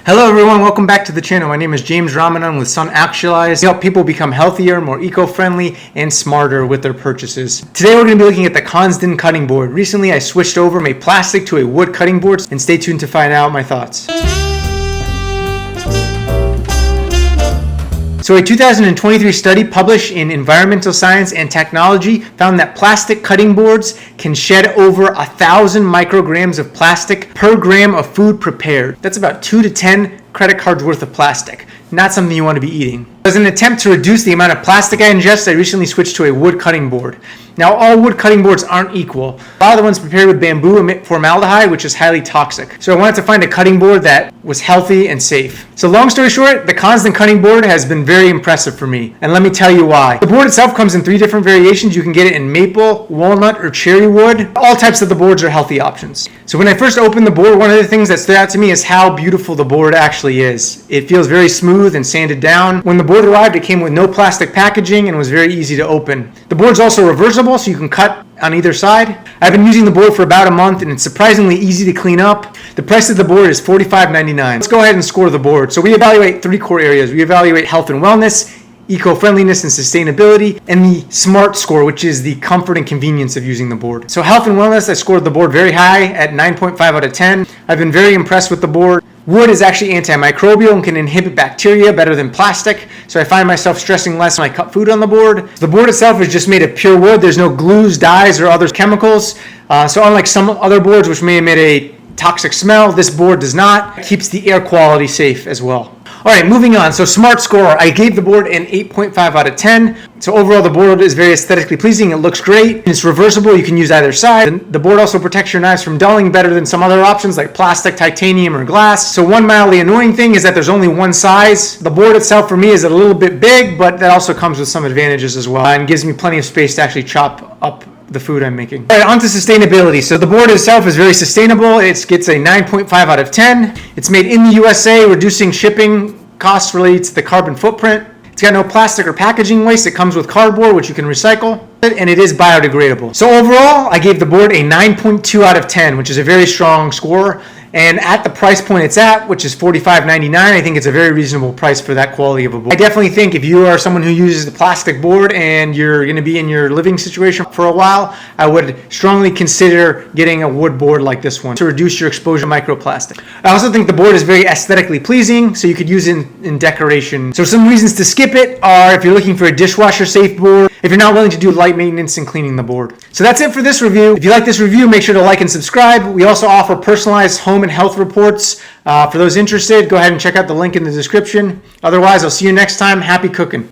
Hello everyone, welcome back to the channel. My name is James Ramanan with Sun Actualize. We help people become healthier, more eco-friendly, and smarter with their purchases. Today we're going to be looking at the Consdan cutting board. Recently I switched over from a plastic to a wood cutting board, and stay tuned to find out my thoughts. So a 2023 study published in Environmental Science and Technology found that plastic cutting boards can shed over 1,000 micrograms of plastic per gram of food prepared. That's about 2 to 10 credit cards worth of plastic. Not something you want to be eating. As an attempt to reduce the amount of plastic I ingest, I recently switched to a wood cutting board. Now, all wood cutting boards aren't equal. A lot of the ones prepared with bamboo emit formaldehyde, which is highly toxic. So I wanted to find a cutting board that was healthy and safe. So long story short, the Consdan cutting board has been very impressive for me. And let me tell you why. The board itself comes in 3 different variations. You can get it in maple, walnut, or cherry wood. All types of the boards are healthy options. So when I first opened the board, one of the things that stood out to me is how beautiful the board actually is. It feels very smooth and sanded down. When the board arrived, it came with no plastic packaging and was very easy to open. The board's also reversible, so you can cut on either side. I've been using the board for about a month and it's surprisingly easy to clean up. The price of the board is $45.99. Let's go ahead and score the board. So we evaluate 3 core areas. We evaluate health and wellness, eco-friendliness and sustainability, and the SMART score, which is the comfort and convenience of using the board. So health and wellness, I scored the board very high at 9.5 out of 10. I've been very impressed with the board. Wood is actually antimicrobial and can inhibit bacteria better than plastic, so I find myself stressing less when I cut food on the board. The board itself is just made of pure wood. There's no glues, dyes, or other chemicals. So unlike some other boards which may emit a toxic smell, this board does not. It keeps the air quality safe as well. All right, moving on. So SMART score, I gave the board an 8.5 out of 10. So overall, the board is very aesthetically pleasing. It looks great. It's reversible. You can use either side. And the board also protects your knives from dulling better than some other options like plastic, titanium, or glass. So one mildly annoying thing is that there's only one size. The board itself for me is a little bit big, but that also comes with some advantages as well and gives me plenty of space to actually chop up the food I'm making. All right, on to sustainability. So the board itself is very sustainable. It gets a 9.5 out of 10. It's made in the USA, reducing shipping costs related to the carbon footprint. It's got no plastic or packaging waste. It comes with cardboard, which you can recycle, and it is biodegradable. So overall, I gave the board a 9.2 out of 10, which is a very strong score. And at the price point it's at, which is $45.99, I think it's a very reasonable price for that quality of a board. I definitely think if you are someone who uses the plastic board and you're going to be in your living situation for a while, I would strongly consider getting a wood board like this one to reduce your exposure to microplastic. I also think the board is very aesthetically pleasing, so you could use it in decoration. So some reasons to skip it are if you're looking for a dishwasher safe board, if you're not willing to do light maintenance and cleaning the board. So that's it for this review. If you like this review, make sure to like and subscribe. We also offer personalized home and health reports. For those interested, go ahead and check out the link in the description. Otherwise, I'll see you next time. Happy cooking.